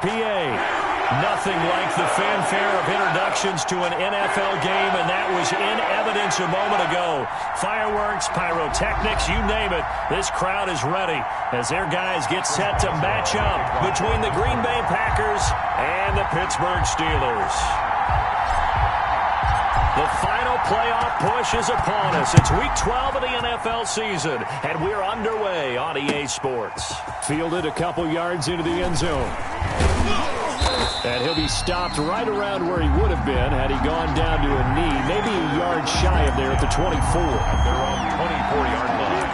PA. Nothing like the fanfare of introductions to an NFL game, and that was in evidence a moment ago. Fireworks, pyrotechnics, you name it. This crowd is ready as their guys get set to match up between the Green Bay Packers and the Pittsburgh Steelers. The final playoff push is upon us. It's Week 12 of the NFL season, and we're underway on EA Sports. Fielded a couple yards into the end zone. And he'll be stopped right around where he would have been had he gone down to a knee, maybe a yard shy of there at the 24. They're on the 24-yard line.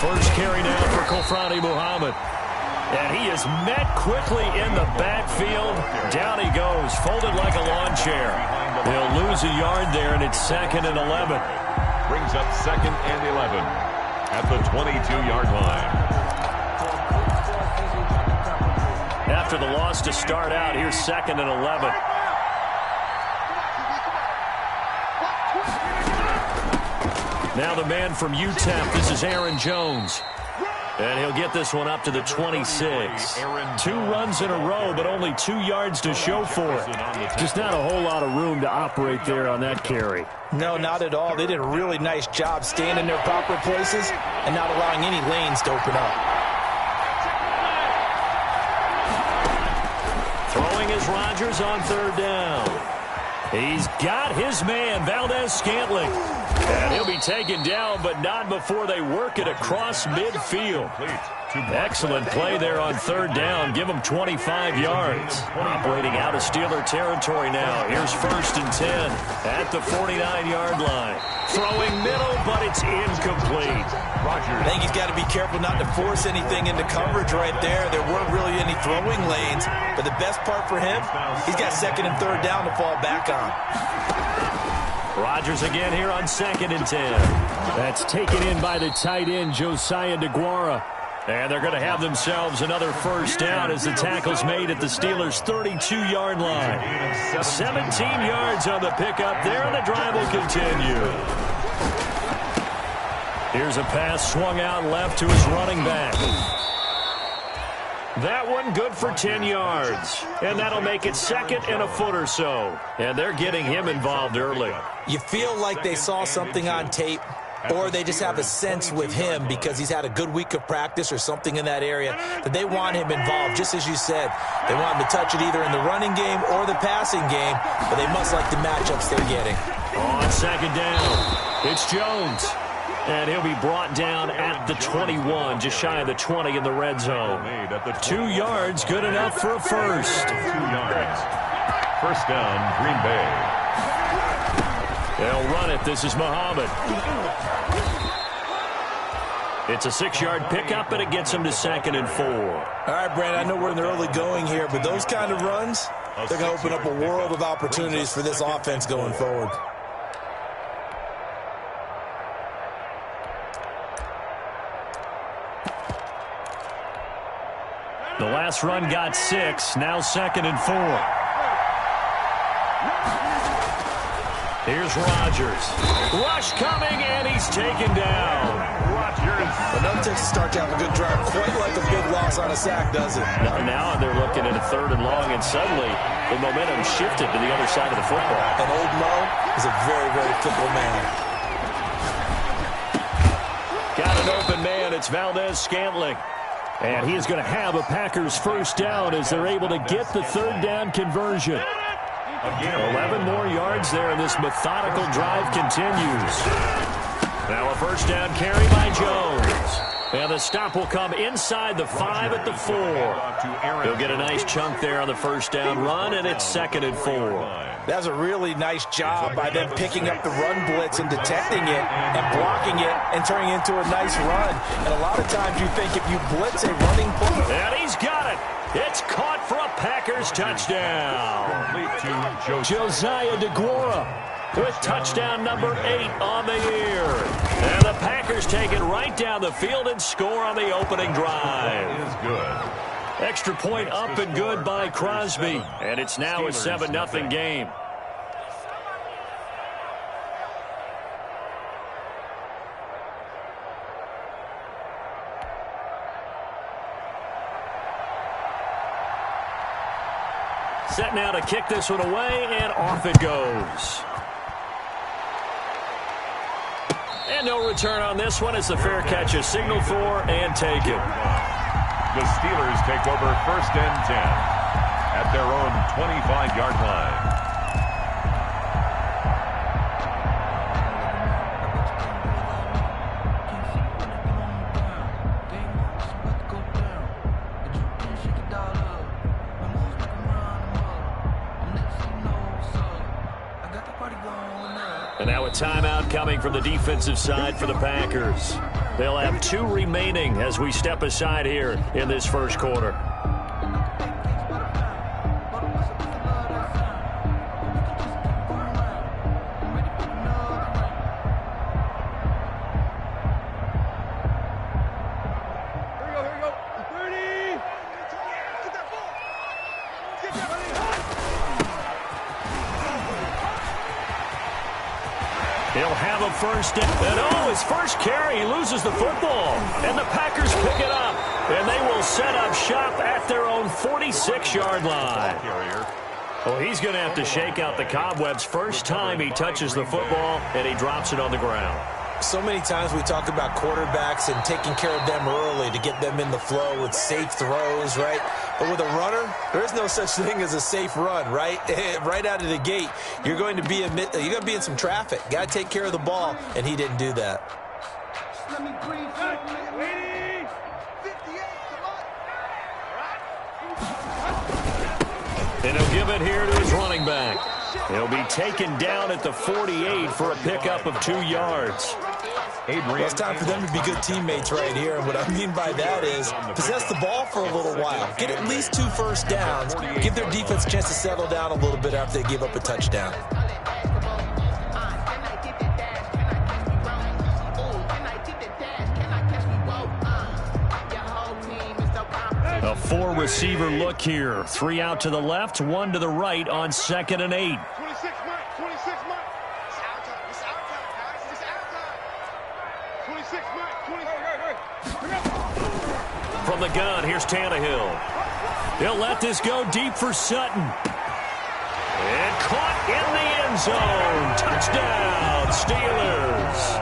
First carry down for Kofrani Muhammad. And he is met quickly in the backfield. Down he goes, folded like a lawn chair. He'll lose a yard there, and it's 2nd and 11. Brings up 2nd and 11 at the 22-yard line. After the loss to start out, here's 2nd and 11. Now the man from UTEP, this is Aaron Jones. And he'll get this one up to the 26. 2 runs in a row, but only 2 yards to show for it. Just not a whole lot of room to operate there on that carry. No, not at all. They did a really nice job staying in their proper places and not allowing any lanes to open up. Throwing is Rodgers on 3rd down. He's got his man, Valdez-Scantling. And he'll be taken down, but not before they work it across midfield. Excellent play there on 3rd down. Give him 25 yards. Operating out of Steeler territory now. Here's 1st and 10 at the 49-yard line. Throwing middle, but it's incomplete. I think he's got to be careful not to force anything into coverage right there. There weren't really any throwing lanes, but the best part for him, he's got 2nd and 3rd down to fall back on. Rodgers again here on 2nd and 10. That's taken in by the tight end, Josiah DeGuara. And they're going to have themselves another 1st down as the tackle's made at the Steelers' 32-yard line. 17 yards on the pickup there, and the drive will continue. Here's a pass swung out left to his running back. That one good for 10 yards. And that'll make it 2nd and a foot or so. And they're getting him involved early. You feel like they saw something on tape, or they just have a sense with him because he's had a good week of practice or something in that area that they want him involved. Just as you said, they want him to touch it either in the running game or the passing game, but they must like the matchups they're getting. On 2nd down, it's Jones. And he'll be brought down at the 21, just shy of the 20 in the red zone. 2 yards, good enough for a first. 2 yards. 1st down, Green Bay. They'll run it. This is Muhammad. It's a 6-yard pickup, and it gets him to 2nd and 4. All right, Brandon, I know we're in the early going here, but those kind of runs, they're going to open up a world of opportunities for this offense going forward. The last run got 6, now 2nd and 4. Here's Rodgers. Rush coming, and he's taken down. Rodgers. Another Texas start to have a good drive. Quite like a big loss on a sack, does it? Now they're looking at a 3rd and long, and suddenly the momentum shifted to the other side of the football. And old Mo is a very, very fickle man. Got an open man. It's Valdez-Scantling. And he is going to have a Packers 1st down as they're able to get the 3rd down conversion. 11 more yards there, and this methodical drive continues. Now a 1st down carry by Jones. And the stop will come inside the 5 at the 4. He'll get a nice chunk there on the 1st down run, and it's 2nd and 4. That's a really nice job by them picking up the run blitz and detecting it and blocking it and turning it into a nice run. And a lot of times you think if you blitz a running play. And he's got it. It's caught for a Packers touchdown. Complete to Josiah DeGuara with touchdown number 8 on the year. And the Packers take it right down the field and score on the opening drive. That is good. Extra point up and good by Crosby. And it's now a 7-0 game. Set now to kick this one away, and off it goes. And no return on this one as the fair catch is signaled for and taken. The Steelers take over 1st and 10 at their own 25-yard line. And now a timeout coming from the defensive side for the Packers. They'll have 2 remaining as we step aside here in this first quarter. He'll have a first down. And his first carry, he loses the football. And the Packers pick it up. And they will set up shop at their own 46-yard line. Well, he's going to have to shake out the cobwebs first time he touches the football, and he drops it on the ground. So many times we talk about quarterbacks and taking care of them early to get them in the flow with safe throws, right? But with a runner, there is no such thing as a safe run, right? Right out of the gate, you're going to be in some traffic. Got to take care of the ball, and he didn't do that. And he'll give it here to his running back. He'll be taken down at the 48 for a pickup of 2 yards. Well, it's time for them to be good teammates right here. And what I mean by that is possess the ball for a little while. Get at least 2 first downs. Give their defense a chance to settle down a little bit after they give up a touchdown. A 4-receiver look here. 3 out to the left, 1 to the right on 2nd and 8. 26 Mike. It's our time. It's our time, guys. It's our time. 26 Mike. From the gun, here's Tannehill. They'll let this go deep for Sutton. And caught in the end zone. Touchdown, Steelers.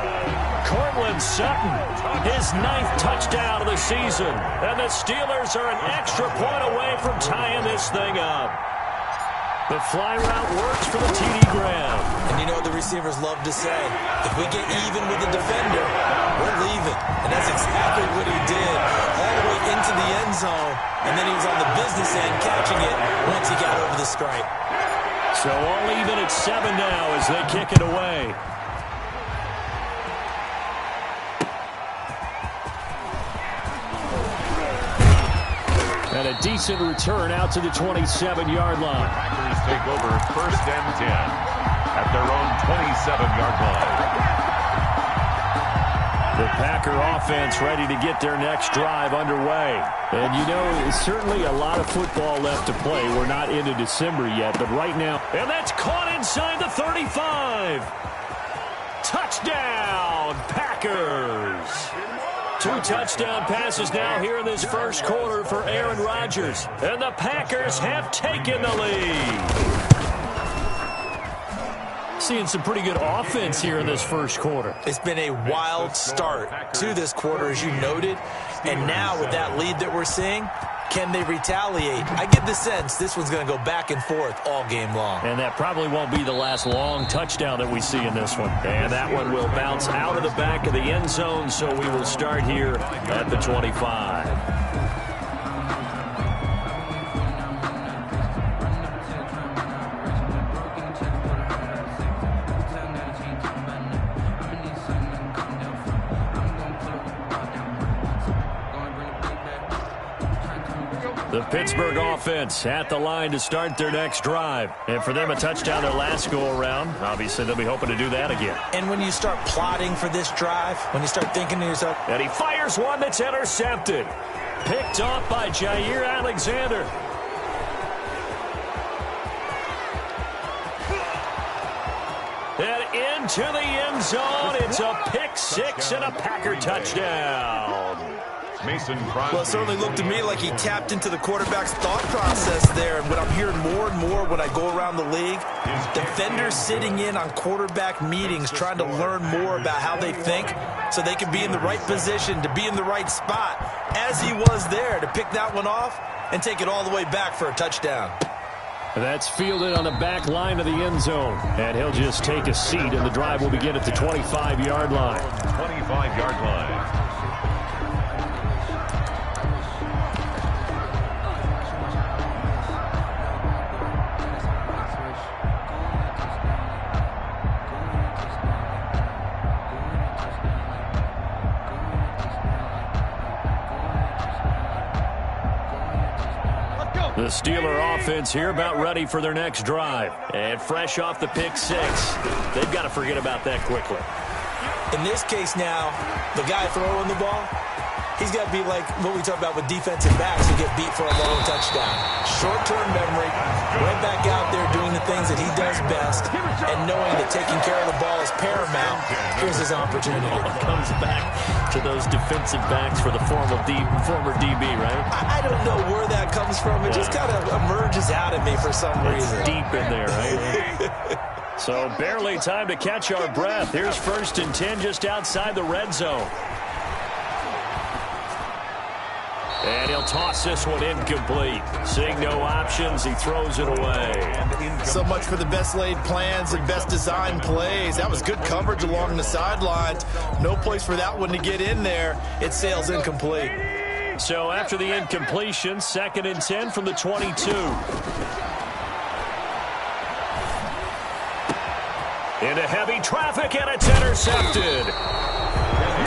Cortland Sutton, his 9th touchdown of the season. And the Steelers are an extra point away from tying this thing up. The fly route works for the TD Graham. And you know what the receivers love to say? If we get even with the defender, we're leaving. And that's exactly what he did. All the way into the end zone. And then he was on the business end catching it once he got over the stripe. So all even at 7 now as they kick it away. And a decent return out to the 27-yard line. Packers take over 1st and 10 at their own 27-yard line. The Packer offense ready to get their next drive underway. And you know, certainly a lot of football left to play. We're not into December yet, but right now. And that's caught inside the 35. Touchdown, Packers. 2 touchdown passes now here in this first quarter for Aaron Rodgers. And the Packers have taken the lead. Seeing some pretty good offense here in this first quarter. It's been a wild start to this quarter, as you noted. And now with that lead that we're seeing, can they retaliate? I get the sense this one's going to go back and forth all game long. And that probably won't be the last long touchdown that we see in this one. And that one will bounce out of the back of the end zone, so we will start here at the 25. The Pittsburgh offense at the line to start their next drive. And for them, a touchdown their last go-around. Obviously, they'll be hoping to do that again. And when you start plotting for this drive, when you start thinking to yourself... And he fires one that's intercepted. Picked off by Jair Alexander. And into the end zone. It's a pick six and a Packer touchdown. Mason Crosby. Well, it certainly looked to me like he tapped into the quarterback's thought process there. And what I'm hearing more and more when I go around the league, defenders sitting in on quarterback meetings trying to learn more about how they think so they can be in the right position to be in the right spot, as he was there to pick that one off and take it all the way back for a touchdown. That's fielded on the back line of the end zone. And he'll just take a seat, and the drive will begin at the 25-yard line. 25-yard line. The Steeler offense here about ready for their next drive. And fresh off the pick six. They've got to forget about that quickly. In this case now, the guy throwing the ball, he's got to be like what we talk about with defensive backs who get beat for a long touchdown. Short-term memory, right back out there doing the things that he does best, and knowing that taking care of the ball is paramount. Here's his opportunity. Comes back to those defensive backs for the former DB, right? I don't know where that comes from. It just kind of emerges out of me for some reason. It's deep in there, right? So barely time to catch our breath. Here's 1st and 10 just outside the red zone. And he'll toss this one incomplete. Seeing no options, he throws it away. So much for the best laid plans and best designed plays. That was good coverage along the sidelines. No place for that one to get in there. It sails incomplete. So after the incompletion, 2nd and 10 from the 22. Into heavy traffic, and it's intercepted.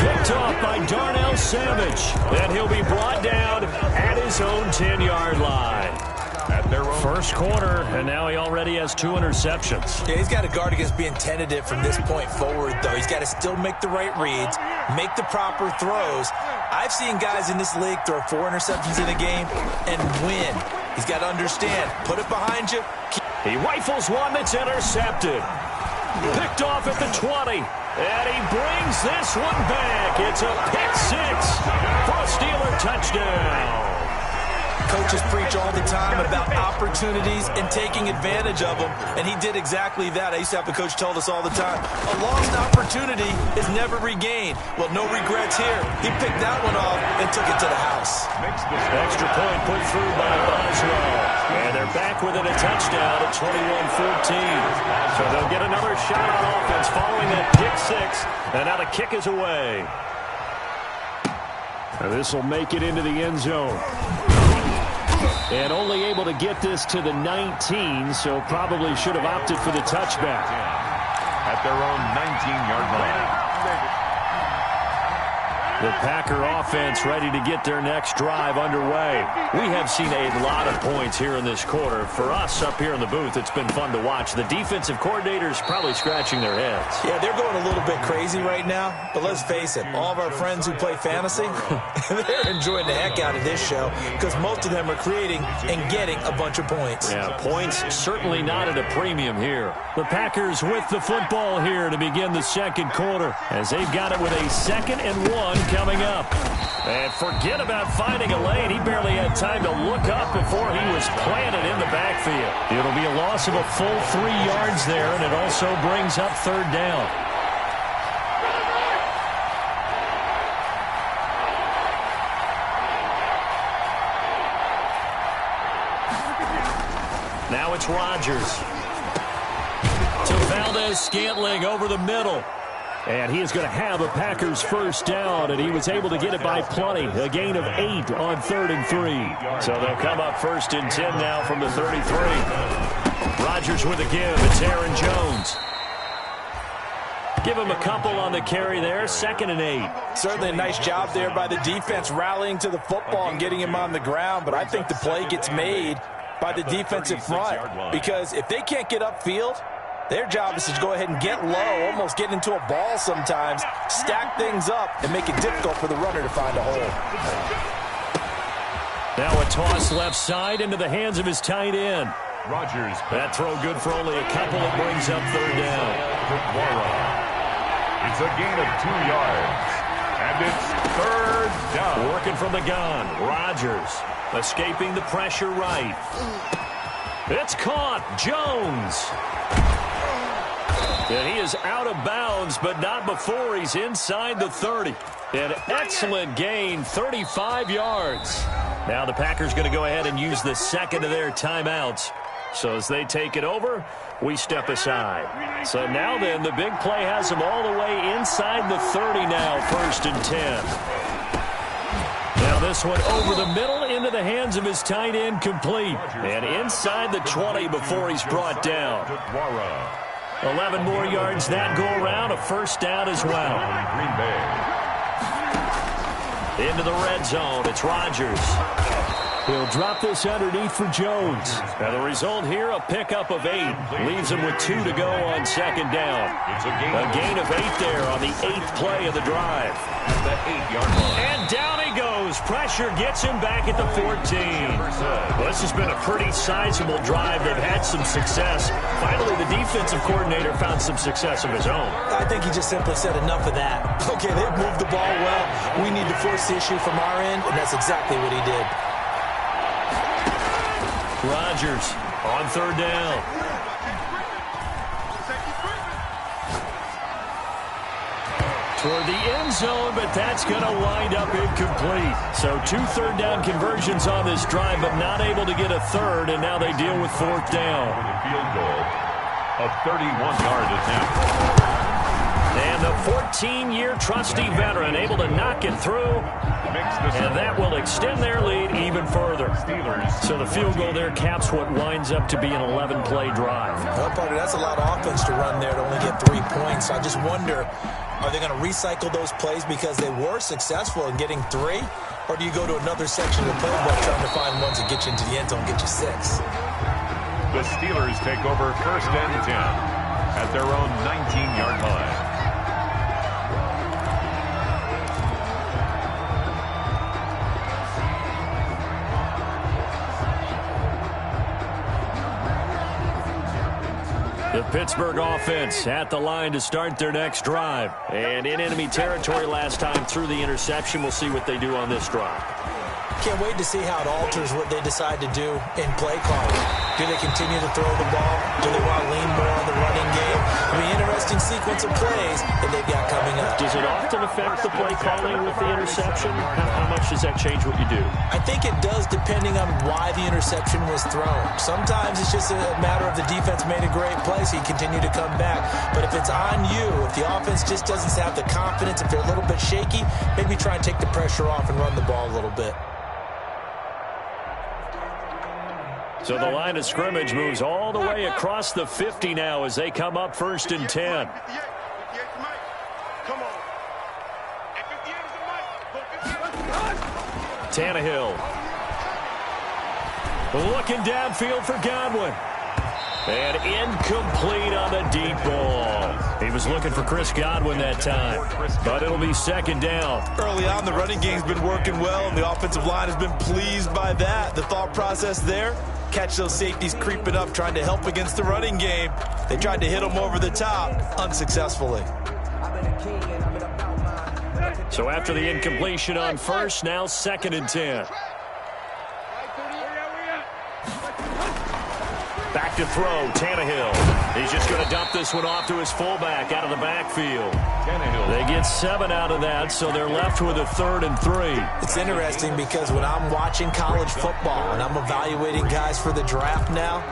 Picked off by Darnell Savage. And he'll be brought down at his own 10-yard line. At their own First quarter, and now he already has 2 interceptions. Yeah, he's got to guard against being tentative from this point forward, though. He's got to still make the right reads, make the proper throws. I've seen guys in this league throw 4 interceptions in a game and win. He's got to understand, put it behind you. He rifles one that's intercepted. Picked off at the 20. And he brings this one back. It's a pick six for a Steeler touchdown. Coaches preach all the time about opportunities and taking advantage of them, and he did exactly that. I used to have a coach tell us all the time, a lost opportunity is never regained. Well, no regrets here. He picked that one off and took it to the house. Extra point put through by Boswell. And they're back within a touchdown at 21-14. So they'll get another shot on offense following that pick six. And now the kick is away. This will make it into the end zone. And only able to get this to the 19, so probably should have opted for the touchback. at their own 19-yard line. The Packer offense ready to get their next drive underway. We have seen a lot of points here in this quarter. For us up here in the booth, it's been fun to watch. The defensive coordinators probably scratching their heads. Yeah, they're going a little bit crazy right now. But let's face it, all of our friends who play fantasy, they're enjoying the heck out of this show because most of them are creating and getting a bunch of points. Yeah, points certainly not at a premium here. The Packers with the football here to begin the second quarter as they've got it with a 2nd and 1 coming up. And forget about finding a lane. He barely had time to look up before he was planted in the backfield. It'll be a loss of a full 3 yards there, and it also brings up 3rd down. Now it's Rodgers. To Valdez-Scantling over the middle. And he is going to have a Packers first down, and he was able to get it by plenty. A gain of 8 on 3rd and 3. So they'll come up 1st and 10 now from the 33. Rodgers with a give. It's Aaron Jones. give him a couple on the carry there. 2nd and 8. Certainly a nice job there by the defense rallying to the football and getting him on the ground. But I think the play gets made by the defensive front, because if they can't get upfield, their job is to go ahead and get low, almost get into a ball sometimes, stack things up, and make it difficult for the runner to find a hole. Now a toss left side into the hands of his tight end. Rodgers. That throw good for only a couple. It brings up 3rd down. It's a gain of 2 yards. And it's 3rd down. Working from the gun. Rodgers escaping the pressure right. It's caught. Jones. And he is out of bounds, but not before he's inside the 30. An excellent gain, 35 yards. Now the Packers going to go ahead and use the 2nd of their timeouts. So as they take it over, we step aside. So now then, the big play has them all the way inside the 30 now, 1st and 10. Now this one over the middle into the hands of his tight end, complete. And inside the 20 before he's brought down. 11 more yards that go around, a 1st down as well. Green Bay. Into the red zone, it's Rodgers. He'll drop this underneath for Jones. Now the result here, a pickup of 8. Leaves him with 2 to go on 2nd down. It's a gain of 8 there on the 8th play of the drive. The 8-yard line. And down he goes. Pressure gets him back at the 14. Well, this has been a pretty sizable drive. They've had some success. Finally, the defensive coordinator found some success of his own. I think he just simply said enough of that. Okay, they've moved the ball well. We need to force the issue from our end, and that's exactly what he did. Rodgers on 3rd down. Toward the end zone, but that's going to wind up incomplete. So 2 3rd down conversions on this drive, but not able to get a 3rd, and now they deal with 4th down. For the field goal, a 31-yard attempt. And the 14-year trusty veteran able to knock it through. And that will extend their lead even further. So the field goal there caps what winds up to be an 11-play drive. Well, partner, that's a lot of offense to run there to only get 3 points. I just wonder, are they going to recycle those plays because they were successful in getting 3? Or do you go to another section of the playbook trying to find ones that get you into the end zone and get you 6? The Steelers take over 1st and 10 at their own 19-yard line. The Pittsburgh offense at the line to start their next drive. And in enemy territory last time through the interception. We'll see what they do on this drive. Can't wait to see how it alters what they decide to do in play calling. Do they continue to throw the ball? Do they want to lean more on the running game? I mean, interesting sequence of plays that they've got coming up. Does it often affect the play calling with the interception? How much does that change what you do? I think it does, depending on why the interception was thrown. Sometimes it's just a matter of the defense made a great play, so you continue to come back. But if it's on you, if the offense just doesn't have the confidence, if they're a little bit shaky, maybe try and take the pressure off and run the ball a little bit. So the line of scrimmage moves all the way across the 50 now as they come up 1st and 10. Tannehill. Looking downfield for Godwin. And incomplete on the deep ball. He was looking for Chris Godwin that time. But it'll be 2nd down. Early on, the running game's been working well, and the offensive line has been pleased by that. The thought process there, catch those safeties creeping up, trying to help against the running game. They tried to hit them over the top, unsuccessfully. So after the incompletion on 1st, now 2nd and 10. Back to throw, Tannehill. He's just going to dump this one off to his fullback out of the backfield. They get 7 out of that, so they're left with a 3rd and 3. It's interesting because when I'm watching college football and I'm evaluating guys for the draft now,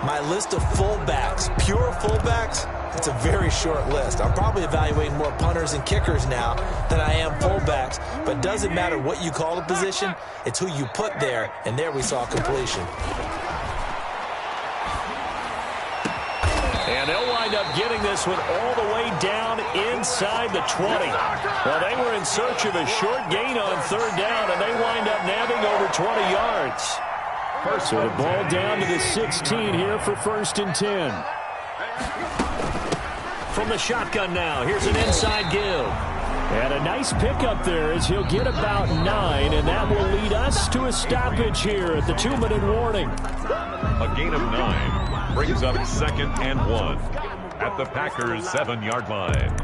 my list of fullbacks, pure fullbacks, it's a very short list. I'm probably evaluating more punters and kickers now than I am fullbacks, but it doesn't matter what you call a position, it's who you put there, and there we saw completion. And And they'll wind up getting this one all the way down inside the 20. Well, they were in search of a short gain on third down, and they wind up nabbing over 20 yards. So the ball down to the 16 here for 1st and 10. From the shotgun now, here's an inside give. And a nice pickup there as he'll get about 9, and that will lead us to a stoppage here at the 2-minute warning. A gain of 9 brings up 2nd and 1 at the Packers' 7-yard line.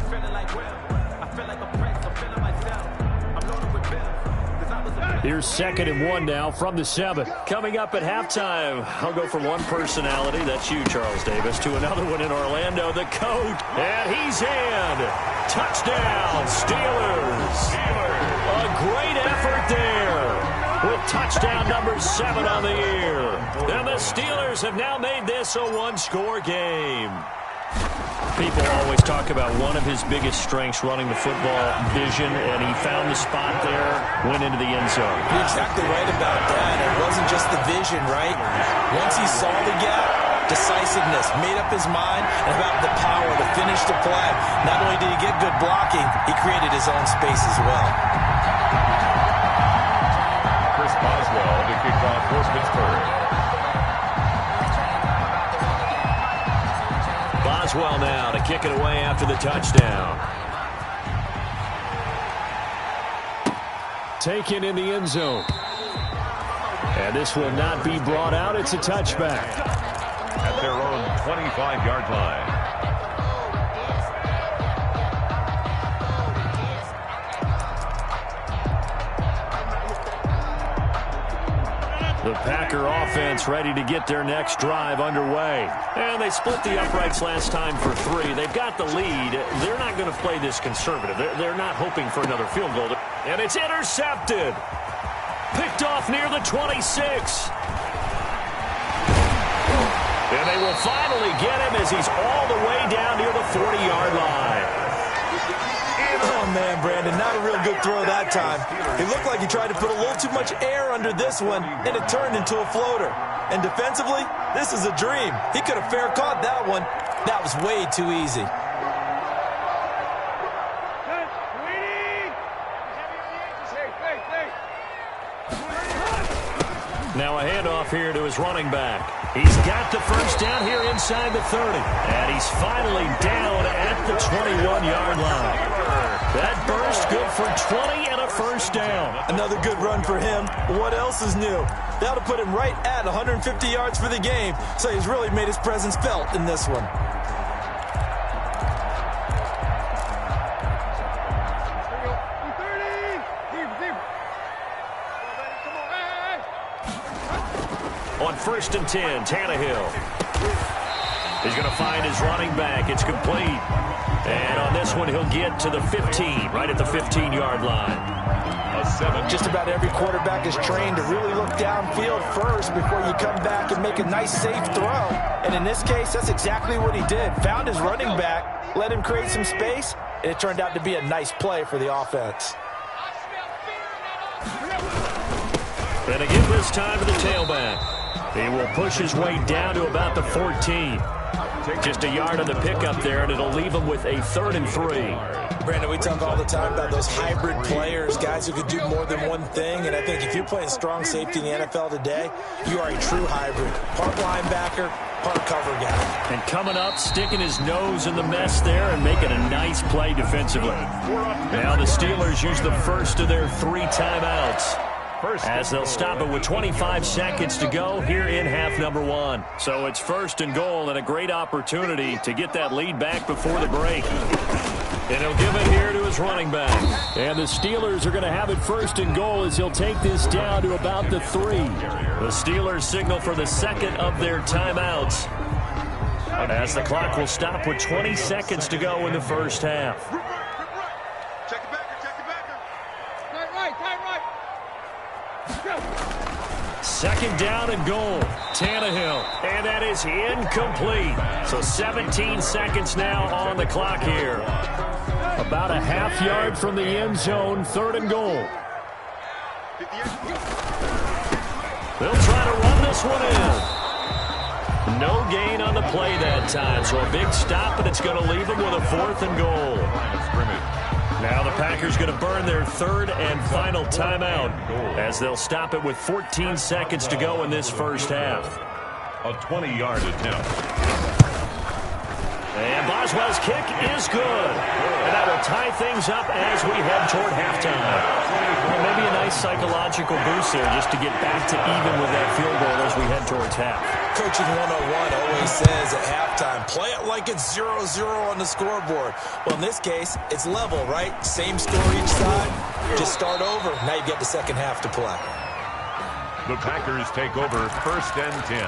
Here's 2nd and 1 now from the 7. Coming up at halftime, I'll go from one personality, that's you, Charles Davis, to another one in Orlando, the coach. And he's in. Touchdown, Steelers. A great effort there with touchdown number 7 on the year. And the Steelers have now made this a one-score game. People always talk about one of his biggest strengths, running the football, vision, and he found the spot there, went into the end zone. You're exactly right about that. It wasn't just the vision, right? Once he saw the gap, decisiveness, made up his mind, and about the power to finish the play. Not only did he get good blocking, he created his own space as well. Chris Boswell to kick off for Pittsburgh. Boswell now to kick it away after the touchdown. Taken in the end zone. And this will not be brought out. It's a touchback. At their own 25-yard line. The Packer offense ready to get their next drive underway. And they split the uprights last time for 3. They've got the lead. They're not going to play this conservative. They're not hoping for another field goal. And it's intercepted. Picked off near the 26. And they will finally get him as he's all the way down near the 40-yard line. Oh, man, Brandon, not a real good throw that time. It looked like he tried to put a little too much air under this one, and it turned into a floater. And defensively, this is a dream. He could have fair caught that one. That was way too easy. Now a handoff here to his running back. He's got the first down here inside the 30. And he's finally down at the 21-yard line. That burst good for 20 and a first down. Another good run for him. What else is new? That'll put him right at 150 yards for the game. So he's really made his presence felt in this one. On 1st and 10, Tannehill. He's going to find his running back. It's complete. And on this one, he'll get to the 15, right at the 15-yard line. Just about every quarterback is trained to really look downfield first before you come back and make a nice, safe throw. And in this case, that's exactly what he did. Found his running back, let him create some space, and it turned out to be a nice play for the offense. And again this time to the tailback. He will push his way down to about the 14. Just a yard on the pickup there, and it'll leave him with a 3rd and 3. Brandon, we talk all the time about those hybrid players, guys who could do more than one thing. And I think if you're playing strong safety in the NFL today, you are a true hybrid. Part linebacker, part cover guy. And coming up, sticking his nose in the mess there and making a nice play defensively. Now the Steelers use the first of their 3 timeouts, as they'll stop it with 25 seconds to go here in half number 1. So it's 1st and goal and a great opportunity to get that lead back before the break. And he'll give it here to his running back. And the Steelers are going to have it 1st and goal as he'll take this down to about the 3. The Steelers signal for the 2nd of their timeouts, as the clock will stop with 20 seconds to go in the first half. Check the backer, check the backer. Tight right. 2nd down and goal. Tannehill. And that is incomplete. So 17 seconds now on the clock here. About a half yard from the end zone. 3rd and goal. They'll try to run this one in. No gain on the play that time, so a big stop, and it's going to leave them with a 4th and goal. Now the Packers going to burn their 3rd and final timeout as they'll stop it with 14 seconds to go in this first half. A 20-yard attempt. And Boswell's kick is good. And that will tie things up as we head toward halftime. Well, maybe a nice psychological boost there just to get back to even with that field goal as we head towards half. Coaching 101 always says at halftime, play it like it's 0-0 on the scoreboard. Well, in this case, it's level, right? Same score each side. Just start over. Now you get the second half to play. The Packers take over 1st and 10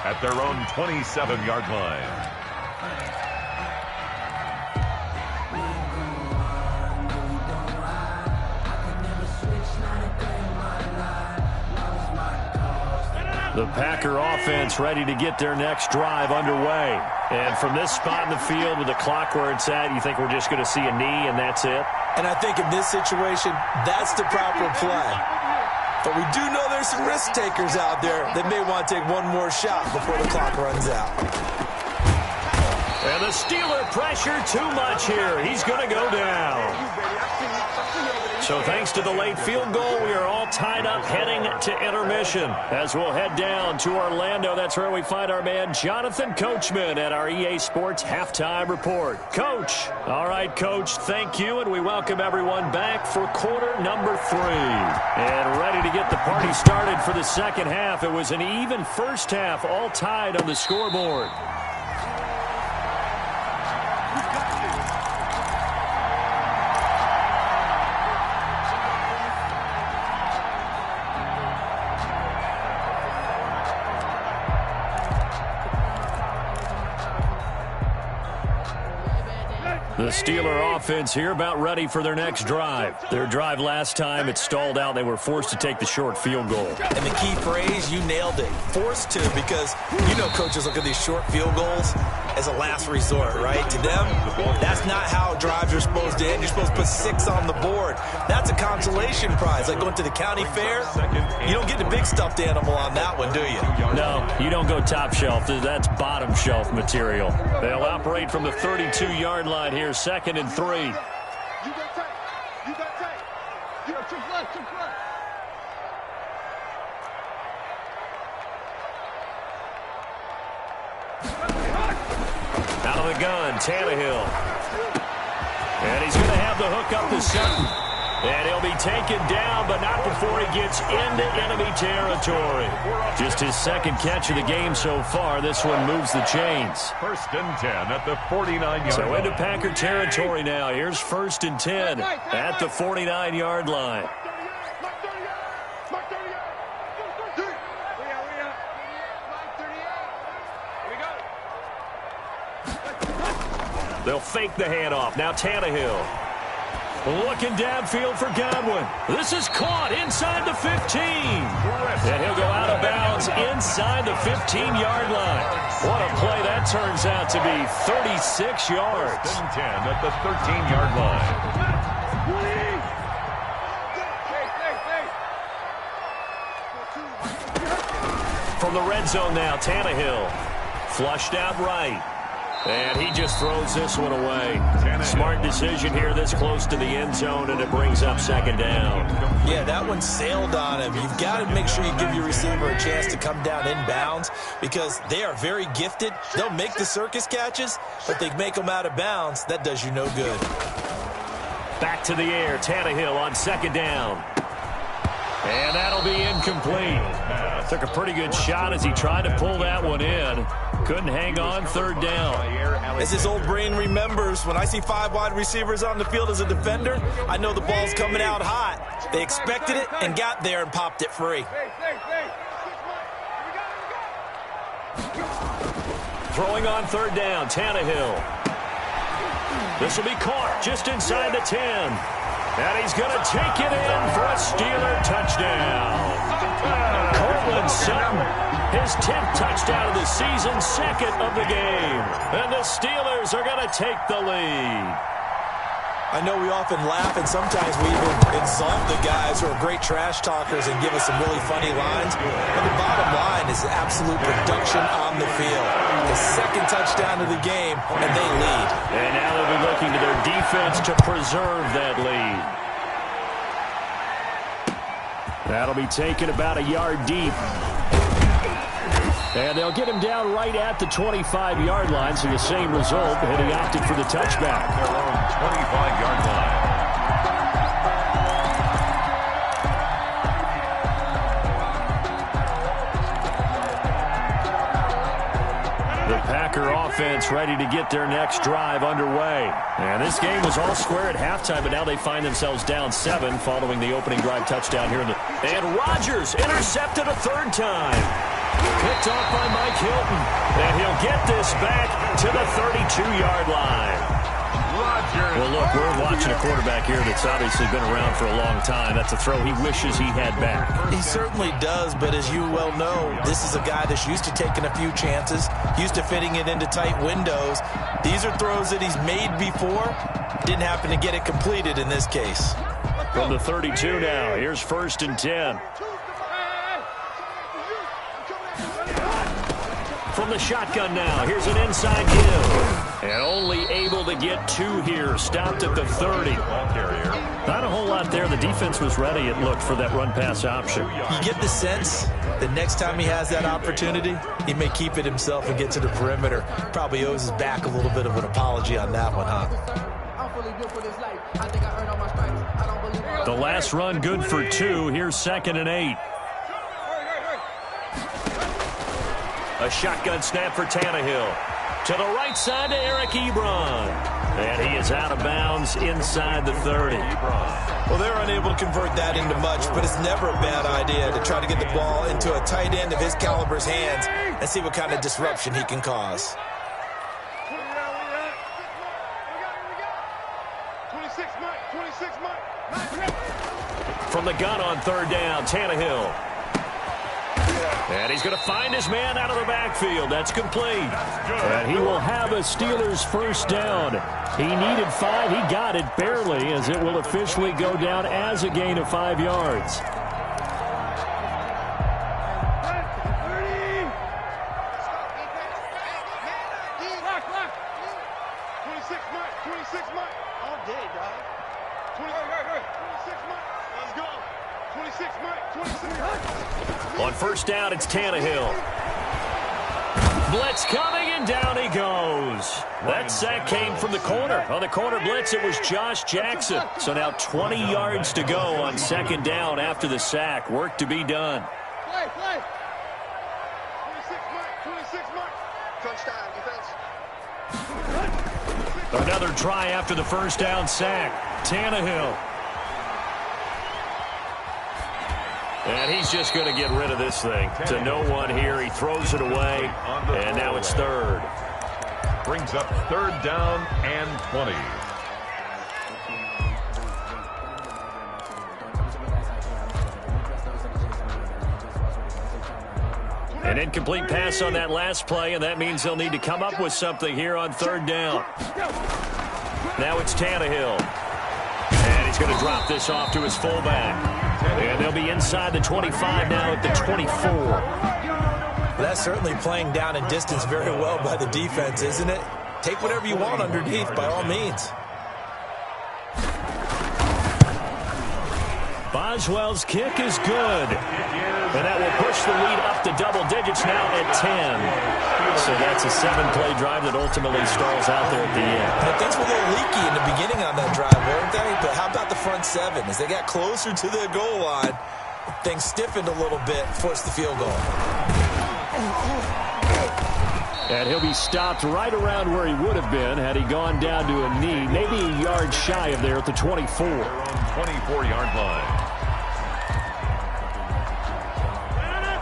at their own 27-yard line. The Packer offense ready to get their next drive underway. And from this spot in the field with the clock where it's at, you think we're just going to see a knee and that's it? And I think in this situation, that's the proper play. But we do know there's some risk takers out there that may want to take one more shot before the clock runs out. And the Steeler pressure too much here. He's going to go down. So thanks to the late field goal, we are all tied up heading to intermission. As we'll head down to Orlando, that's where we find our man Jonathan Coachman at our EA Sports Halftime Report. Coach. All right, Coach, thank you, and we welcome everyone back for quarter number 3. And ready to get the party started for the second half. It was an even first half, all tied on the scoreboard. The Steeler offense here about ready for their next drive. Their drive last time, it stalled out. They were forced to take the short field goal. And the key phrase, you nailed it. Forced to, because you know coaches look at these short field goals as a last resort, right? To them, that's not how drives are supposed to end. You're supposed to put 6 on the board. That's a consolation prize. Like going to the county fair, you don't get the big stuffed animal on that one, do you? No, you don't go top shelf. That's bottom shelf material. They'll operate from the 32-yard line here, 2nd and 3. You got tight. You got tight. You got too flat, too flat. Out of the gun, Tannehill. And he's going to have the hook up to Sutton. And he'll be taken down, but not before he gets into enemy territory. Just his 2nd catch of the game so far. This one moves the chains. 1st and 10 at the 49-yard line. So into Packer territory now. Here's 1st and 10 at the 49-yard line. They'll fake the handoff. Now Tannehill. Looking downfield for Godwin. This is caught inside the 15. And he'll go out of bounds inside the 15-yard line. What a play that turns out to be. 36 yards. 10 at the 13-yard line. From the red zone now, Tannehill. Flushed out right. And he just throws this one away. Smart decision here this close to the end zone, and it brings up 2nd down. Yeah, that one sailed on him. You've got to make sure you give your receiver a chance to come down inbounds because they are very gifted. They'll make the circus catches, but they make them out of bounds. That does you no good. Back to the air, Tannehill on 2nd down. And that'll be incomplete. Took a pretty good shot as he tried to pull that one in. Couldn't hang on, 3rd down. As his old brain remembers, when I see 5 wide receivers on the field as a defender, I know the ball's coming out hot. They expected it and got there and popped it free. Throwing on 3rd down, Tannehill. This will be caught just inside the 10. And he's going to take it in for a Steeler touchdown. Cortland Sutton, his 10th touchdown of the season, 2nd of the game. And the Steelers are going to take the lead. I know we often laugh, and sometimes we even insult the guys who are great trash talkers and give us some really funny lines. But the bottom line is absolute production on the field. The second touchdown of the game, and they lead. And now they'll be looking to their defense to preserve that lead. That'll be taken about a yard deep. And they'll get him down right at the 25-yard line, so the same result, and he opted for the touchback. Their own 25-yard line. The Packer offense ready to get their next drive underway. And this game was all square at halftime, but now they find themselves down 7 following the opening drive touchdown here. And Rodgers intercepted a third time. Picked off by Mike Hilton. And he'll get this back to the 32-yard line. Rodgers. Well, look, we're watching a quarterback here that's obviously been around for a long time. That's a throw he wishes he had back. He certainly does, but as you well know, this is a guy that's used to taking a few chances, used to fitting it into tight windows. These are throws that he's made before. Didn't happen to get it completed in this case. From the 32 now, here's 1st and 10. From the shotgun now, here's an inside give. And only able to get 2 here, stopped at the 30. Not a whole lot there. The defense was ready, it looked, for that run-pass option. You get the sense that next time he has that opportunity, he may keep it himself and get to the perimeter. Probably owes his back a little bit of an apology on that one, huh? The last run good for 2. Here's 2nd and 8. A shotgun snap for Tannehill. To the right side to Eric Ebron. And he is out of bounds inside the 30. Well, they're unable to convert that into much, but it's never a bad idea to try to get the ball into a tight end of his caliber's hands and see what kind of disruption he can cause. 26 Mike. From the gun on 3rd down, Tannehill. And he's going to find his man out of the backfield. That's complete. And he will have a Steelers 1st down. He needed 5. He got it barely, as it will officially go down as a gain of 5 yards. On 1st down, it's Tannehill. Blitz coming, and down he goes. That sack came from the corner. On the corner blitz, it was Josh Jackson. So now 20 yards to go on 2nd down after the sack. Work to be done. Play. 26 Mike. Touchdown defense. Another try after the 1st down sack. Tannehill. And he's just going to get rid of this thing. To no one here. He throws it away. And now it's 3rd. Brings up 3rd down and 20. An incomplete pass on that last play, and that means they'll need to come up with something here on 3rd down. Now it's Tannehill. And he's going to drop this off to his fullback. And they'll be inside the 25 now at the 24. That's certainly playing down in distance very well by the defense, isn't it? Take whatever you want underneath, by all means. Boswell's kick is good. And that will push the lead up to double digits now at 10. So that's a 7-play drive that ultimately stalls out there at the end. And things were a little leaky in the beginning on that drive, weren't they? But how about the front 7? As they got closer to the goal line, things stiffened a little bit, forced the field goal. And he'll be stopped right around where he would have been had he gone down to a knee, maybe a yard shy of there at the 24. 24-yard line.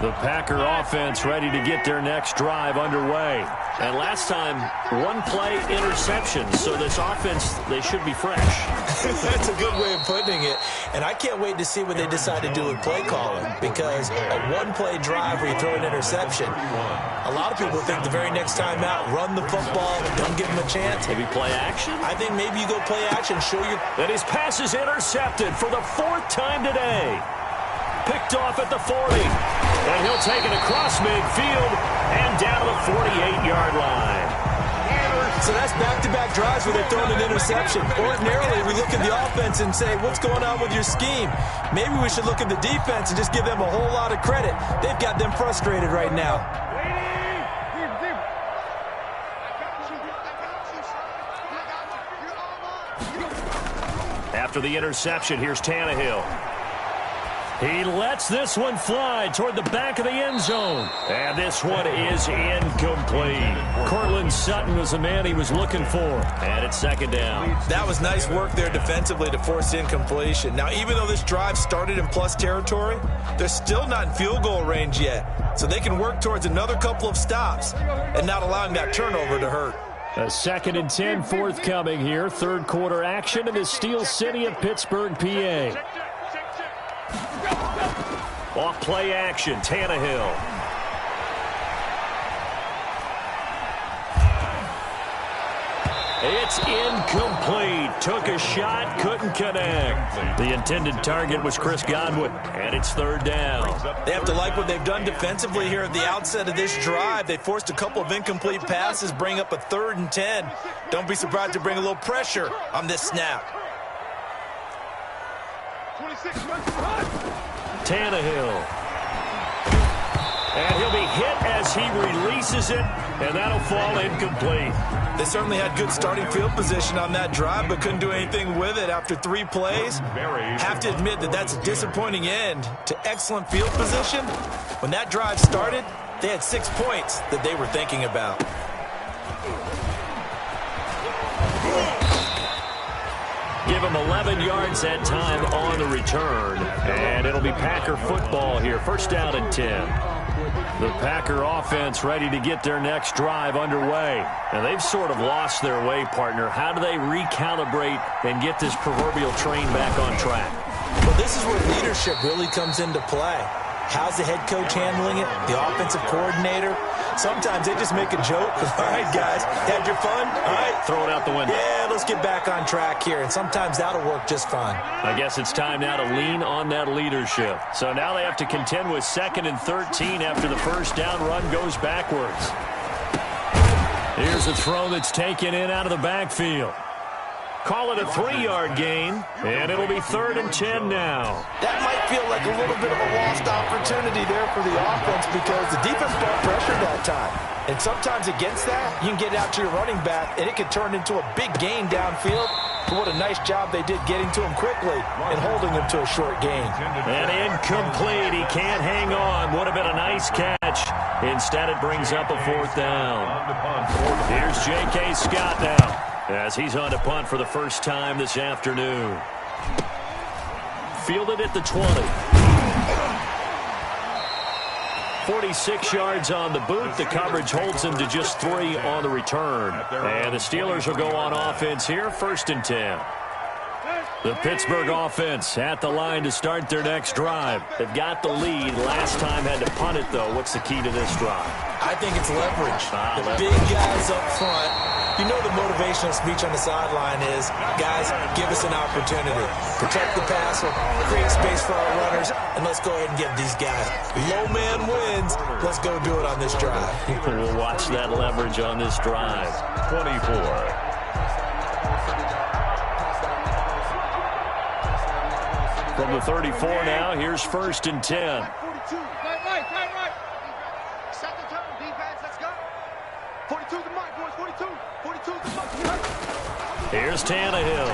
The Packer offense ready to get their next drive underway. And last time, 1-play interception. So this offense, they should be fresh. That's a good way of putting it. And I can't wait to see what they decide to do with play calling. Because a 1-play drive where you throw an interception, A lot of people think the very next time out, run the football, don't give him a chance. Maybe play action? I think maybe you go play action, show your... And his pass is intercepted for the 4th time today. Picked off at the 40. And he'll take it across midfield and down to the 48-yard line. So that's back-to-back drives where they're throwing an interception. Ordinarily, we look at the offense and say, what's going on with your scheme? Maybe we should look at the defense and just give them a whole lot of credit. They've got them frustrated right now. After the interception, here's Tannehill. He lets this one fly toward the back of the end zone. And this one is incomplete. Cortland Sutton was the man he was looking for. And it's 2nd down. That was nice work there defensively to force incompletion. Now, even though this drive started in plus territory, they're still not in field goal range yet. So they can work towards another couple of stops and not allowing that turnover to hurt. A 2nd and 10 forthcoming here. 3rd quarter action in the Steel City of Pittsburgh, PA. Off play action, Tannehill. It's incomplete. Took a shot, couldn't connect. The intended target was Chris Godwin, and it's 3rd down. They have to like what they've done defensively here at the outset of this drive. They forced a couple of incomplete passes, bring up a 3rd and 10. Don't be surprised to bring a little pressure on this snap. Tannehill. And he'll be hit as he releases it, and that'll fall incomplete. They certainly had good starting field position on that drive, but couldn't do anything with it after 3 plays. Have to admit that that's a disappointing end to excellent field position. When that drive started, they had 6 points that they were thinking about. Give him 11 yards that time on the return. And it'll be Packer football here. 1st down and 10. The Packer offense ready to get their next drive underway. And they've sort of lost their way, partner. How do they recalibrate and get this proverbial train back on track? Well, this is where leadership really comes into play. How's the head coach handling it? The offensive coordinator? Sometimes they just make a joke. All right, guys, had your fun? All right. Throw it out the window. Yeah, let's get back on track here. And sometimes that'll work just fine. I guess it's time now to lean on that leadership. So now they have to contend with 2nd and 13 after the 1st down run goes backwards. Here's a throw that's taken in out of the backfield. Call it a 3-yard gain, and it'll be 3rd and 10 now. That might feel like a little bit of a lost opportunity there for the offense because the defense brought pressure that time. And sometimes against that, you can get it out to your running back, and it can turn into a big gain downfield. But what a nice job they did getting to him quickly and holding him to a short gain. And incomplete. He can't hang on. Would have been a nice catch. Instead, it brings up a 4th down. Here's J.K. Scott now, as he's on to punt for the 1st time this afternoon. Fielded at the 20. 46 yards on the boot. The coverage holds him to just 3 on the return. And the Steelers will go on offense here, 1st and 10. The Pittsburgh offense at the line to start their next drive. They've got the lead. Last time had to punt it, though. What's the key to this drive? I think it's leverage. The big guys up front. You know the motivational speech on the sideline is, guys, give us an opportunity. Protect the passer, create space for our runners, and let's go ahead and give these guys. Low man wins. Let's go do it on this drive. We'll watch that leverage on this drive. 24. From the 34 now, here's 1st and 10. 42. Right. Set the turn, defense. Let's go. 42 the mark, boys. 42. 42 the mark. Here's Tannehill.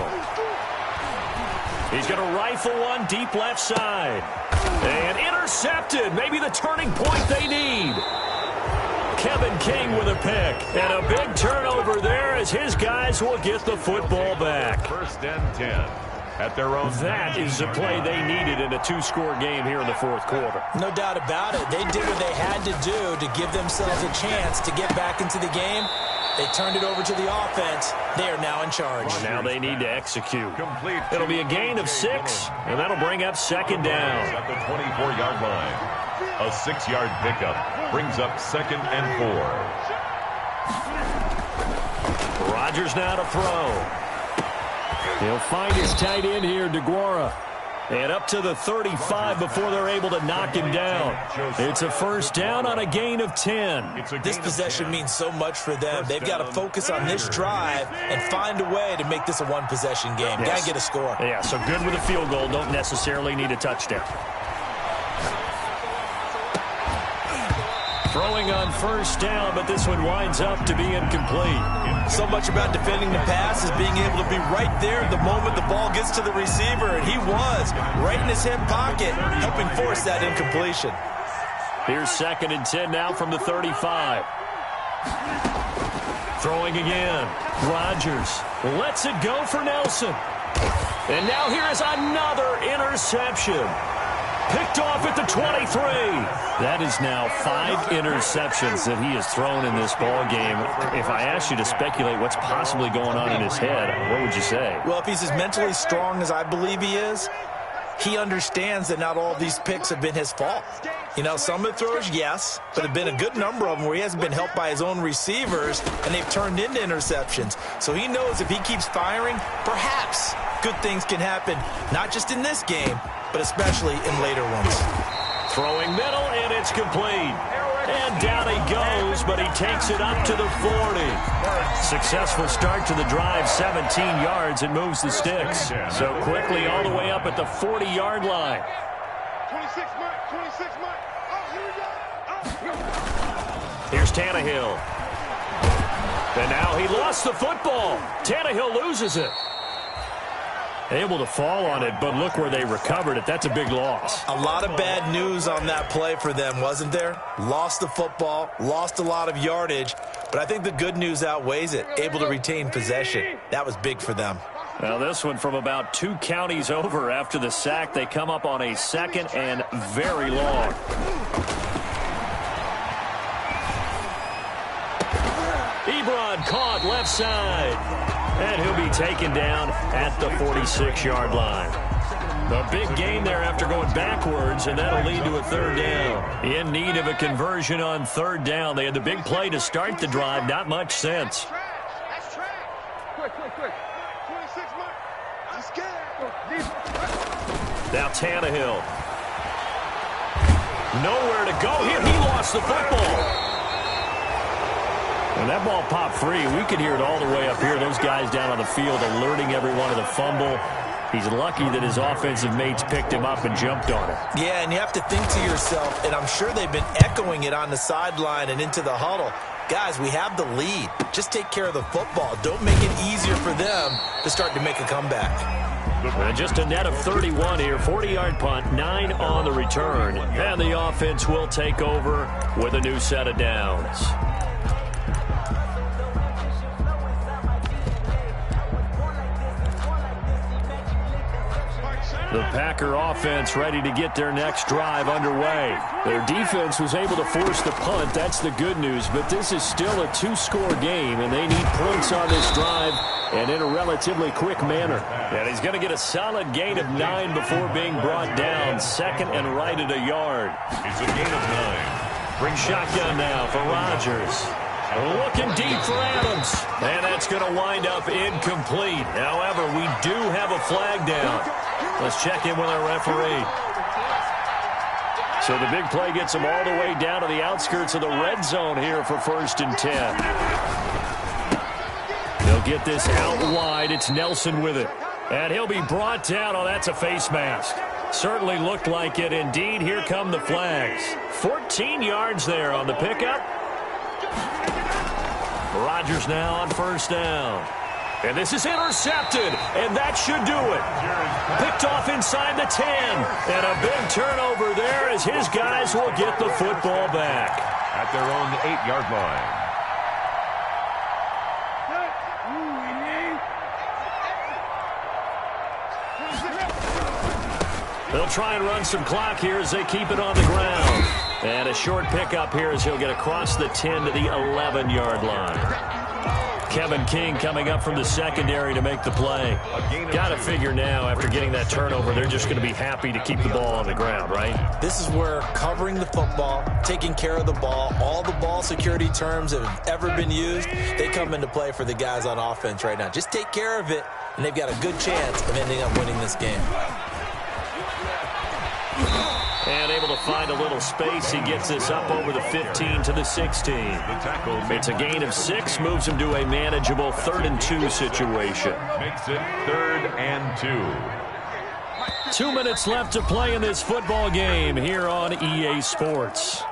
He's going to rifle one deep left side. And intercepted. Maybe the turning point they need. Kevin King with a pick. And a big turnover there as his guys will get the football back. 1st and 10. At their own. That is the play they needed in a 2-score game here in the 4th quarter. No doubt about it. They did what they had to do to give themselves a chance to get back into the game. They turned it over to the offense. They are now in charge. Now they need to execute. It'll be a gain of 6, and that'll bring up 2nd down. At the 24-yard line. A 6-yard pickup brings up 2nd and 4. Rodgers now to throw. He'll find his tight end here, DeGuara. And up to the 35 before they're able to knock him down. It's a first down on a gain of 10. This possession means so much for them. They've got to focus on this drive and find a way to make this a one-possession game. Yes. Got to get a score. Yeah, so good with a field goal. Don't necessarily need a touchdown. Throwing on first down, but this one winds up to be incomplete. So much about defending the pass is being able to be right there the moment the ball gets to the receiver, and he was right in his hip pocket, helping force that incompletion. Here's 2nd and 10 now from the 35. Throwing again. Rodgers lets it go for Nelson. And now here is another interception. Picked off at the 23. That is now 5 interceptions that he has thrown in this ball game. If I asked you to speculate what's possibly going on in his head, what would you say? Well, if he's as mentally strong as I believe he is, he understands that not all of these picks have been his fault. You know, some of the throws, yes, but have been a good number of them where he hasn't been helped by his own receivers, and they've turned into interceptions. So he knows if he keeps firing, perhaps good things can happen, not just in this game, but especially in later ones. Throwing middle, and it's complete. And down he goes, but he takes it up to the 40. Successful start to the drive, 17 yards, and moves the sticks. So quickly all the way up at the 40-yard line. 26 Mike, 26 Mike. Oh, here we go. Oh. Here's Tannehill. And now he lost the football. Tannehill loses it. Able to fall on it, but look where they recovered it. That's a big loss. A lot of bad news on that play for them, wasn't there? Lost the football, lost a lot of yardage, but I think the good news outweighs it. Able to retain possession. That was big for them. Now this one from about 2 counties over after the sack. They come up on a 2nd and very long. Ebron caught left side. And he'll be taken down at the 46-yard line. A big gain there after going backwards, and that'll lead to a 3rd down. In need of a conversion on 3rd down. They had the big play to start the drive. Not much sense. That's track. Quick. 26 Mike. Let's get it. Now Tannehill. Nowhere to go here. He lost the football. When that ball popped free, we could hear it all the way up here. Those guys down on the field alerting everyone of the fumble. He's lucky that his offensive mates picked him up and jumped on it. Yeah, and you have to think to yourself, and I'm sure they've been echoing it on the sideline and into the huddle. Guys, we have the lead. Just take care of the football. Don't make it easier for them to start to make a comeback. And just a net of 31 here. 40-yard punt, 9 on the return. And the offense will take over with a new set of downs. The Packer offense ready to get their next drive underway. Their defense was able to force the punt. That's the good news. But this is still a 2-score game, and they need points on this drive and in a relatively quick manner. And he's going to get a solid gain of 9 before being brought down. 2nd and right at a yard. It's a gain of 9. Bring shotgun now for Rodgers. Looking deep for Adams. And that's going to wind up incomplete. However, we do have a flag down. Let's check in with our referee. So the big play gets them all the way down to the outskirts of the red zone here for 1st and 10. They'll get this out wide. It's Nelson with it. And he'll be brought down. Oh, that's a face mask. Certainly looked like it. Indeed, here come the flags. 14 yards there on the pickup. Rodgers now on 1st down. And this is intercepted, and that should do it. Picked off inside the 10. And a big turnover there as his guys will get the football back. At their own 8-yard line. They'll try and run some clock here as they keep it on the ground. And a short pickup here as he'll get across the 10 to the 11-yard line. Kevin King coming up from the secondary to make the play. Got to figure now, after getting that turnover, they're just going to be happy to keep the ball on the ground, right? This is where covering the football, taking care of the ball, all the ball security terms that have ever been used, they come into play for the guys on offense right now. Just take care of it, and they've got a good chance of ending up winning this game. And able to find a little space. He gets this up over the 15 to the 16. It's a gain of 6, moves him to a manageable 3rd and 2 situation. Makes it 3rd and 2. 2 minutes left to play in this football game here on EA Sports.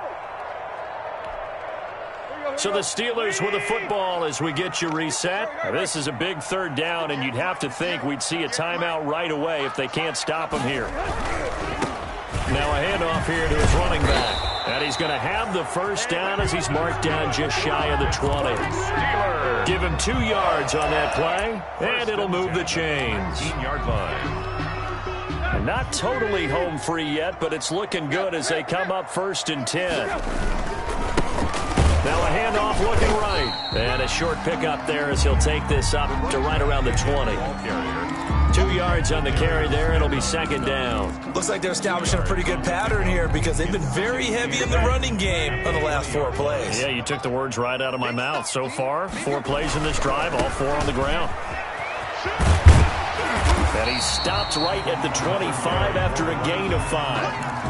So the Steelers with the football as we get you reset. This is a big 3rd down, and you'd have to think we'd see a timeout right away if they can't stop him here. Now a handoff here to his running back. And he's going to have the 1st down as he's marked down just shy of the 20. Steelers. Give him 2 yards on that play, and it'll move the chains. 15-yard line. And not totally home free yet, but it's looking good as they come up 1st and 10. Now a handoff looking right. And a short pickup there as he'll take this up to right around the 20. 2 yards on the carry there. It'll be 2nd down. Looks like they're establishing a pretty good pattern here because they've been very heavy in the running game on the last 4 plays. Yeah, you took the words right out of my mouth. So far, 4 plays in this drive, all 4 on the ground. And he stopped right at the 25 after a gain of 5.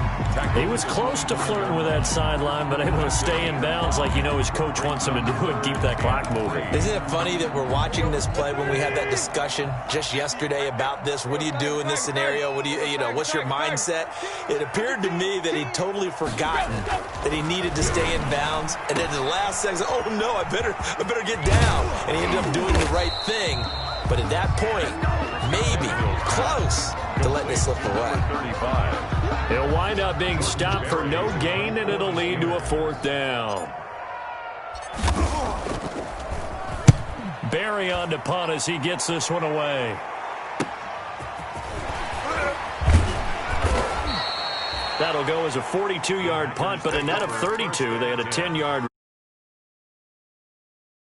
He was close to flirting with that sideline, but able to stay in bounds like you know his coach wants him to do and keep that clock moving. Isn't it funny that we're watching this play when we had that discussion just yesterday about this? What do you do in this scenario? What do you know, what's your mindset? It appeared to me that he'd totally forgotten that he needed to stay in bounds. And then the last second, oh no, I better get down. And he ended up doing the right thing. But at that point, maybe close to letting it slip away. 35. He'll wind up being stopped for no gain, and it'll lead to a 4th down. Barry on to punt as he gets this one away. That'll go as a 42-yard punt, but a net of 32. They had a 10-yard